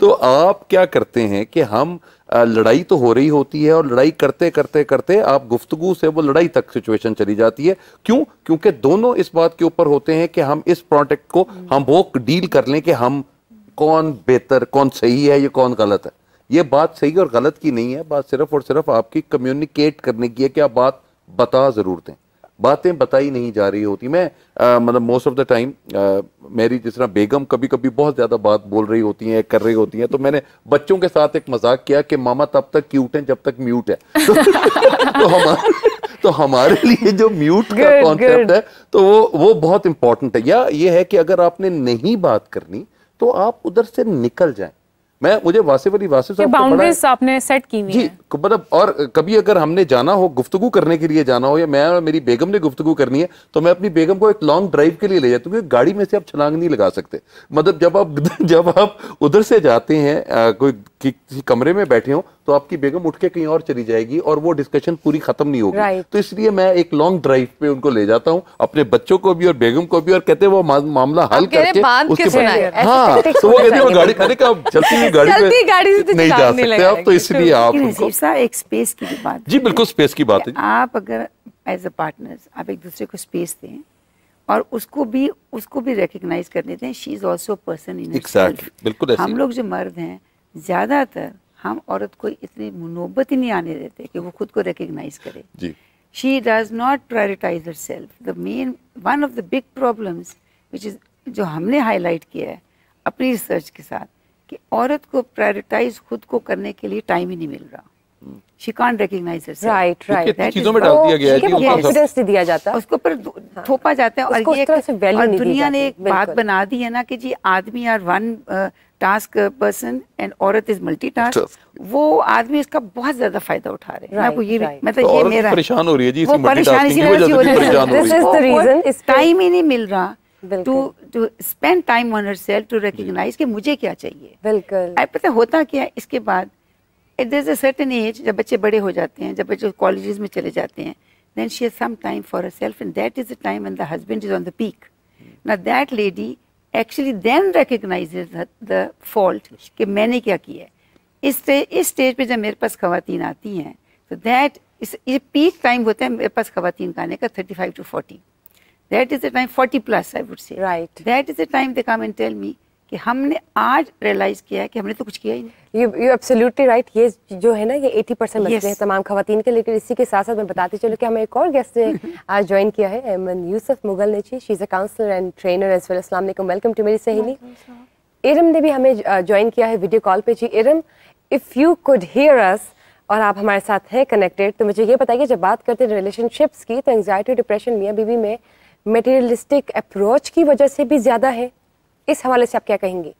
تو آپ کیا کرتے ہیں کہ ہم لڑائی تو ہو رہی ہوتی ہے اور لڑائی کرتے کرتے کرتے آپ گفتگو سے وہ لڑائی تک سچویشن چلی جاتی ہے. کیوں؟ کیونکہ دونوں اس بات کے اوپر ہوتے ہیں کہ ہم اس پروڈکٹ کو ہم وہ ڈیل کر لیں کہ ہم کون بہتر، کون صحیح ہے، یہ کون غلط ہے. یہ بات صحیح اور غلط کی نہیں ہے، بات صرف اور صرف آپ کی کمیونیکیٹ کرنے کی ہے کہ آپ بات بتا ضرور دیں. باتیں بتائی نہیں جا رہی ہوتی. میں مطلب موسٹ آف دا ٹائم میری جس طرح بیگم کبھی کبھی بہت زیادہ بات بول رہی ہوتی ہیں، کر رہی ہوتی ہیں، تو میں نے بچوں کے ساتھ ایک مذاق کیا کہ ماما تب تک کیوٹ ہیں جب تک میوٹ ہے. تو ہمارے لیے جو میوٹ کا کانسیپٹ ہے تو وہ بہت امپورٹنٹ ہے. یا یہ ہے کہ اگر آپ نے نہیں بات کرنی تو آپ ادھر سے نکل جائیں. مجھے واصف علی واصف صاحب باؤنڈریز آپ نے سیٹ کی ہوئی جی مطلب، اور کبھی اگر ہم نے جانا ہو گفتگو کرنے کے لیے جانا ہو، یا میں اور میری بیگم نے گفتگو کرنی ہے، تو میں اپنی بیگم کو ایک لانگ ڈرائیو کے لیے لے جاتا ہوں، کیونکہ گاڑی میں سے آپ چھلانگ نہیں لگا سکتے. مطلب جب آپ ادھر سے جاتے ہیں کوئی کسی کمرے میں بیٹھے ہوں تو آپ کی بیگم اٹھ کے کہیں اور چلی جائے گی اور وہ ڈسکشن پوری ختم نہیں ہوگی. تو اس لیے میں ایک لانگ ڈرائیو پہ ان کو لے جاتا ہوں، اپنے بچوں کو بھی اور بیگم کو بھی، اور کہتے ہیں وہ معاملہ حل کر کے اس کے بعد ہاں تو وہ کہتے ہیں وہ گاڑی کرنے کا چلتی ہوئی گاڑی میں نہیں جا سکتے آپ. تو اس لیے آپ ایک اسپیس کی بات. جی بالکل اسپیس کی بات ہے. آپ اگر ایز اے پارٹنرز آپ ایک دوسرے کو اسپیس دیں اور اس کو بھی ریکگنائز کرنے دیں، she is also person in herself. بالکل ہم لوگ جو مرد ہیں زیادہ تر ہم عورت کو اتنی نوبت ہی نہیں آنے دیتے کہ وہ خود کو ریکگنائز کرے. جی she does not prioritise herself. The main one of the big problems which is جو ہم نے ہائی لائٹ کیا ہے اپنی ریسرچ کے ساتھ، کہ عورت کو پرائرٹائز خود کو کرنے کے لیے ٹائم ہی نہیں مل رہا. She can't recognize herself. Right. چیزوں میں ڈال دیا گیا ہے، کانفیڈنس نہیں دیا جاتا، اس کو پر تھوپا جاتا ہے. اور دنیا نے ایک بات بنا دی ہے نا کہ جی آدمی are one task person and عورت از ملٹی ٹاسک. وہ آدمی اس کا بہت زیادہ فائدہ اٹھا رہے ہیں. آپ یہ مطلب یہ میرا پریشان ہو رہی ہے جی، وہ پریشانی کی وجہ سے پریشان ہو رہی ہے. ٹائم ہی نہیں مل رہا to spend time on herself to recognize کہ مجھے کیا چاہیے. بالکل پتہ ہوتا کیا ہے اس کے بعد there is a certain age جب بچے بڑے ہو جاتے ہیں، جب بچے کالجز میں چلے جاتے ہیں، then she has some time for herself and that is the time when the husband is on the peak. Now that lady actually then recognizes the fault کہ میں نے کیا کیا ہے. اس اسٹیج پہ جب میرے پاس خواتین آتی ہیں تو that یہ پیک ٹائم ہوتا ہے میرے پاس خواتین کا آنے کا 35 to 40. That is the time 40 plus I would say. Right. That is the time they come and tell me کہ ہم نے آج ریئلائز کیا ہے کہ ہم نے تو کچھ کیا ہی نہیں. You absolutely right. یہ جو ہے نا یہ 80% مسئلے ہیں تمام خواتین کے. لیکن اسی کے ساتھ ساتھ میں بتاتی چلوں کہ ہمیں ایک اور گیسٹ نے آج جوائن کیا ہے، ایمن یوسف مغل نیچی. She is a counsellor and trainer as well. السلام علیکم، ویلکم ٹو میری سہیلی. ارم نے بھی ہمیں جوائن کیا ہے ویڈیو کال پہ. جی Iram, if you could hear us اور آپ ہمارے ساتھ ہیں کنیکٹیڈ، تو مجھے یہ بتائیے جب بات کرتے ہیں ریلیشن شپس کی تو انگزائٹی ڈپریشن میاں بیوی میں میٹیریلسٹک اپروچ کی وجہ سے بھی زیادہ ہے. اس حوالے سے آپ کیا کہیں گی؟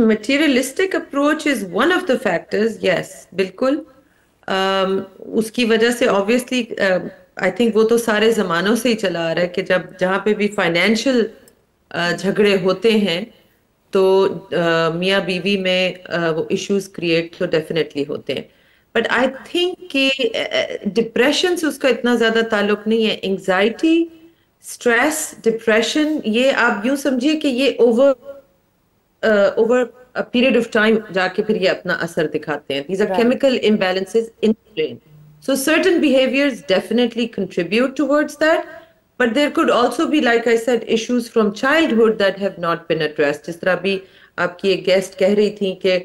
Materialistic approach is one of the factors, yes, بالکل. اس کی وجہ سے obviously I think وہ تو سارے زمانوں سے ہی چلا آ رہا ہے کہ جہاں پہ بھی فائنینشیل جھگڑے ہوتے ہیں تو میاں بیوی میں وہ ایشوز کریٹ تو ڈیفینیٹلی ہوتے ہیں. بٹ آئی تھنک کہ ڈپریشن سے اس کا اتنا زیادہ تعلق نہیں ہے. انگزائٹی، اسٹریس، ڈپریشن، یہ آپ یوں سمجھیے کہ یہ over a period of time جا کے پھر یہ اپنا اثر دکھاتے ہیں. These are chemical imbalances in the brain. So certain behaviors definitely contribute towards that, but there could also be, like I said, issues from childhood that have not been addressed. جس طرح بھی آپ کی ایک گیسٹ کہہ رہی تھی کہ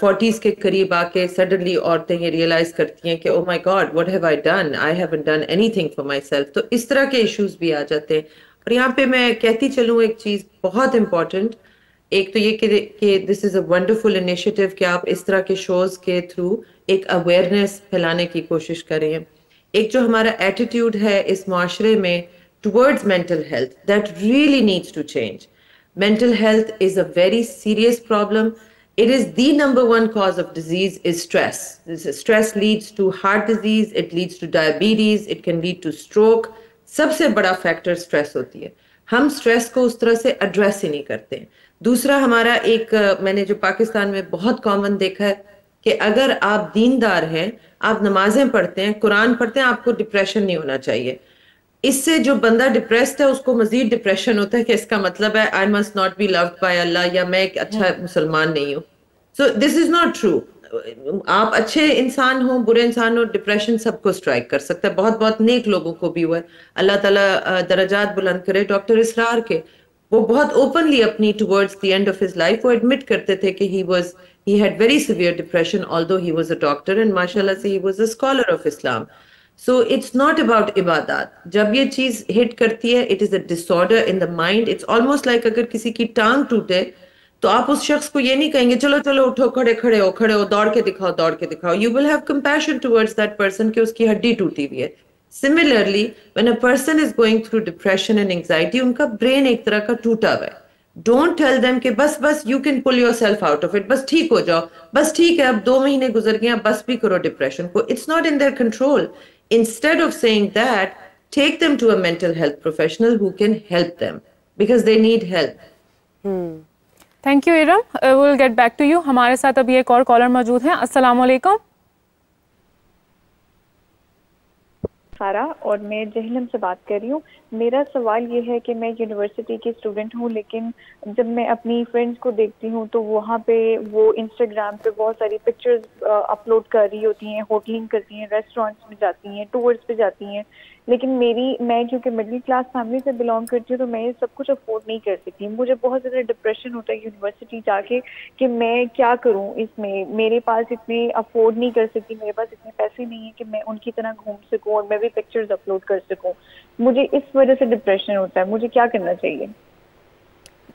40s کے قریب آ کے suddenly عورتیں یہ ریئلائز کرتی ہیں کہ oh my God, what have I done? I haven't done anything for myself. تو اس طرح کے ایشوز بھی آ جاتے ہیں. اور یہاں پہ میں کہتی چلوں ایک چیز بہت امپورٹنٹ، ایک تو یہ کہ دس از اے ونڈرفل انیشیٹو کہ آپ اس طرح کے شوز کے تھرو ایک اویئرنیس پھیلانے کی کوشش کریں. ایک جو ہمارا ایٹیٹیوڈ ہے اس معاشرے میں towards mental health, that really needs to change. Mental health is a very serious problem. It is the number one cause of disease is stress. Stress leads to heart disease, it leads to diabetes, it can lead to stroke. سب سے بڑا factor stress ہوتی ہے. ہم stress کو اس طرح سے address ہی نہیں کرتے. دوسرا ہمارا ایک میں نے جو پاکستان میں بہت کامن دیکھا ہے کہ اگر آپ دیندار ہیں، آپ نمازیں پڑھتے ہیں، قرآن پڑھتے ہیں، آپ کو ڈپریشن نہیں ہونا چاہیے. اس سے جو بندہ ڈپریسڈ ہے اس کو مزید ڈپریشن ہوتا ہے کہ اس کا مطلب ہے I must not be loved by اللہ, یا میں ایک اچھا مسلمان نہیں ہوں. So this is not true. آپ اچھے انسان ہوں, برے انسان ہو, ڈپریشن سب کو اسٹرائک کر سکتا ہے. بہت بہت نیک لوگوں کو بھی ہوا ہے. اللہ تعالیٰ درجات بلند کرے. ڈاکٹر اسرار کے وہ بہت اوپنلی اپنی towards the end of his life وہ ایڈمٹ کرتے تھے کہ he had very severe depression although he was a doctor, and mashallah se he was a scholar of Islam. So it's not about ibadat. جب یہ چیز ہٹ کرتی ہے, it is a disorder in the mind. It's almost like اگر کسی کی ٹانگ ٹوٹے تو آپ اس شخص کو یہ نہیں کہیں گے چلو چلو اٹھو, کھڑے ہو, دوڑ کے دکھاؤ. You will have compassion towards that person کہ اس کی ہڈی ٹوٹی ہوئی ہے. Similarly, when a person is going through depression and anxiety, ان کا برین ایک طرح کا ٹوٹا ہوا ہے. Don't tell them کہ بس you can pull yourself out of it, بس ٹھیک ہو جاؤ, بس ٹھیک ہے اب 2 مہینے گزر گئے, بس بھی کرو ڈپریشن کو. It's not in their control. Instead of saying that, take them to a mental health professional who can help them because they need help. Thank you Iram. We'll get back to you. ہمارے ساتھ ابھی ایک اور collar موجود ہیں. السلام علیکم. سارا, اور میں جہلم سے بات کر رہی ہوں. میرا سوال یہ ہے کہ میں یونیورسٹی کی اسٹوڈنٹ ہوں, لیکن جب میں اپنی فرینڈس کو دیکھتی ہوں تو وہاں پہ وہ انسٹاگرام پہ بہت ساری پکچرز اپلوڈ کر رہی ہوتی ہیں, ہوٹلنگ کرتی ہیں, ریسٹورینٹس میں جاتی ہیں, ٹورس پہ جاتی ہیں. لیکن میں کیونکہ مڈل کلاس فیملی سے بلانگ کرتی ہوں تو میں یہ سب کچھ افورڈ نہیں کر سکتی. مجھے بہت زیادہ ڈپریشن ہوتا ہے یونیورسٹی جا کے کہ میں کیا کروں اس میں. میرے پاس اتنے افورڈ نہیں کر سکتی, میرے پاس اتنے پیسے نہیں ہیں کہ میں ان کی طرح گھوم سکوں اور میں بھی پکچرز اپلوڈ کر سکوں. مجھے اس وجہ سے ڈپریشن ہوتا ہے. مجھے کیا کرنا چاہیے؟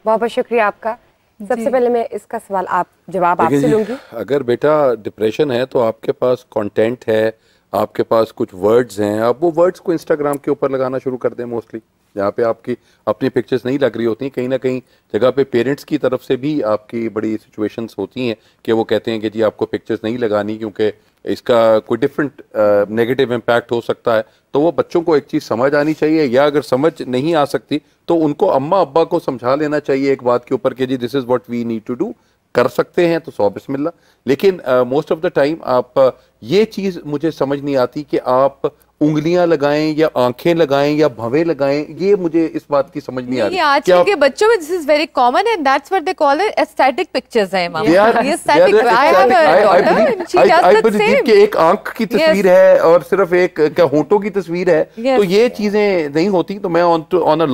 بہت بہت شکریہ آپ کا. سب سے پہلے میں اس کا سوال جواب آپ سے لوں گی. اگر بیٹا ڈپریشن ہے تو آپ کے پاس کانٹینٹ ہے, آپ کے پاس کچھ ورڈز ہیں, آپ وہ ورڈز کو انسٹاگرام کے اوپر لگانا شروع کر دیں. موسٹلی جہاں پہ آپ کی اپنی پکچرز نہیں لگ رہی ہوتی ہیں, کہیں نہ کہیں جگہ پہ پیرنٹس کی طرف سے بھی آپ کی بڑی سچویشنز ہوتی ہیں کہ وہ کہتے ہیں کہ جی آپ کو پکچرز نہیں لگانی کیونکہ اس کا کوئی ڈفرینٹ نیگیٹو امپیکٹ ہو سکتا ہے. تو وہ بچوں کو ایک چیز سمجھ آنی چاہیے, یا اگر سمجھ نہیں آ سکتی تو ان کو اماں ابا کو سمجھا لینا چاہیے ایک بات کے اوپر کہ جی this is what we need to do. کر سکتے ہیں تو 100 بسم اللہ. لیکن موسٹ آف دا ٹائم آپ یہ چیز مجھے سمجھ نہیں آتی کہ آپ انگلیاں لگائیں یا آنکھیں لگائیں یا بھویں لگائیں, یہ مجھے اس بات کی سمجھ نہیں آ رہی. آج کل کے بچوں میں this is very common and that's what they call it aesthetic pictures ہیں. یہ aesthetic, I have a daughter and she does the same. کہ ایک آنکھ کی تصویر ہے اور صرف ایک ہونٹوں کی تصویر ہے, تو یہ چیزیں نہیں ہوتی. تو میں on a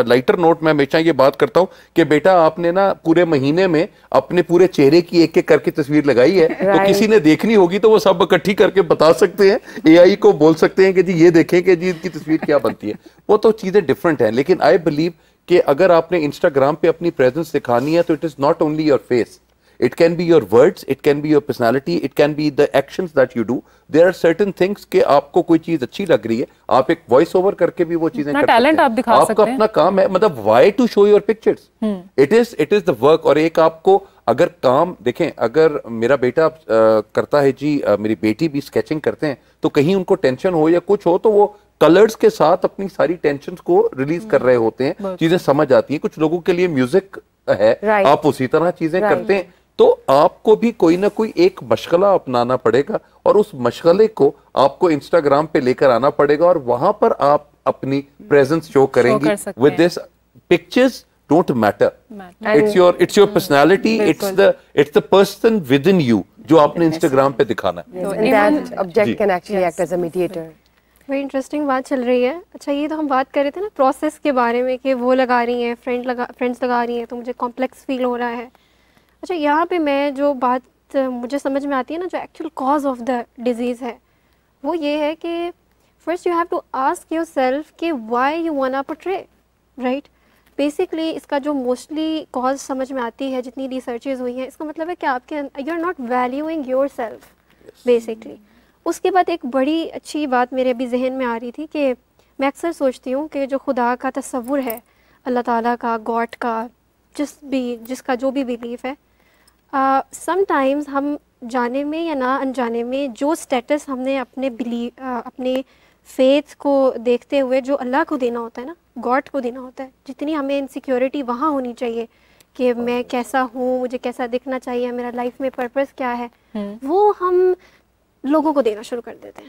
lighter note میں ہمیشہ یہ بات کرتا ہوں کہ بیٹا آپ نے نا پورے مہینے میں اپنے پورے چہرے کی ایک ایک کر کے تصویر لگائی ہے, تو کسی نے دیکھنی ہوگی تو وہ سب اکٹھی کر کے بتا سکتے ہیں, اے آئی کو بول سکتے ہیں کہ جی یہ دیکھیں کہ جی کی تصویر کیا بنتی ہے. وہ تو چیزیں ڈفرنٹ ہیں. لیکن آئی بلیو کہ اگر آپ نے انسٹاگرام پہ اپنی پریزنس دکھانی ہے تو it is not only your face, it can be your words, it can be your personality, it can be the actions that you do. There are certain things کہ آپ کو کوئی چیز اچھی لگ رہی ہے, آپ ایک وائس اوور کر کے بھی وہ چیزیں کر سکتے ہیں. آپ کا اپنا کام ہے, مطلب why to show your pictures, it is the work. اور ایک آپ کو اگر کام دیکھیں, اگر میرا بیٹا کرتا ہے جی, میری بیٹی بھی اسکیچنگ کرتے ہیں, تو کہیں ان کو ٹینشن ہو یا کچھ ہو تو وہ کلرز کے ساتھ اپنی ساری ٹینشنز کو ریلیز کر رہے ہوتے ہیں, چیزیں سمجھ آتی ہیں. کچھ لوگوں کے لیے میوزک ہے, آپ اسی طرح چیزیں کرتے ہیں. تو آپ کو بھی کوئی نہ کوئی ایک مشغلہ اپنانا پڑے گا, اور اس مشغلے کو آپ کو انسٹاگرام پہ لے کر آنا پڑے گا, اور وہاں پر آپ اپنی پریزنس شو کریں گی. With this pictures don't matter. It's your personality, it's the person within you جو آپ نے انسٹاگرام پہ دکھانا ہے. And that object can actually act as a mediator. بڑی انٹرسٹنگ بات چل رہی ہے. اچھا, یہ تو ہم بات کر رہے تھے نا پروسیس کے بارے میں کہ وہ لگا رہی ہیں, فرینڈس لگا رہی ہیں تو مجھے کمپلیکس فیل ہو رہا ہے. اچھا, یہاں پہ میں جو بات مجھے سمجھ میں آتی ہے نا, جو actual cause of the disease ہے وہ یہ ہے کہ first you have to ask yourself کہ why you wanna portray, right. Basically اس کا جو موسٹلی کاز سمجھ میں آتی ہے جتنی ریسرچز ہوئی ہیں, اس کا مطلب ہے کہ آپ کے you are not valuing yourself basically. اس کے بعد ایک بڑی اچھی بات میرے ابھی ذہن میں آ رہی تھی کہ میں اکثر سوچتی ہوں کہ جو خدا کا تصور ہے, اللہ تعالیٰ کا, گاڈ کا, جس کا جو بھی بیلیف ہے, سم ٹائمز ہم جانے میں یا نہ انجانے میں جو اسٹیٹس ہم نے اپنے فیتھ کو دیکھتے ہوئے جو اللہ کو دینا ہوتا ہے نا, گاڈ کو دینا ہوتا ہے, جتنی ہمیں انسیکیورٹی وہاں ہونی چاہیے کہ میں کیسا ہوں, مجھے کیسا دکھنا چاہیے, میرا لائف میں پرپس کیا ہے, وہ ہم لوگوں کو دینا شروع کر دیتے ہیں.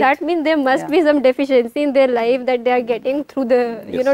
That means there must be some deficiency in their life that they are getting through the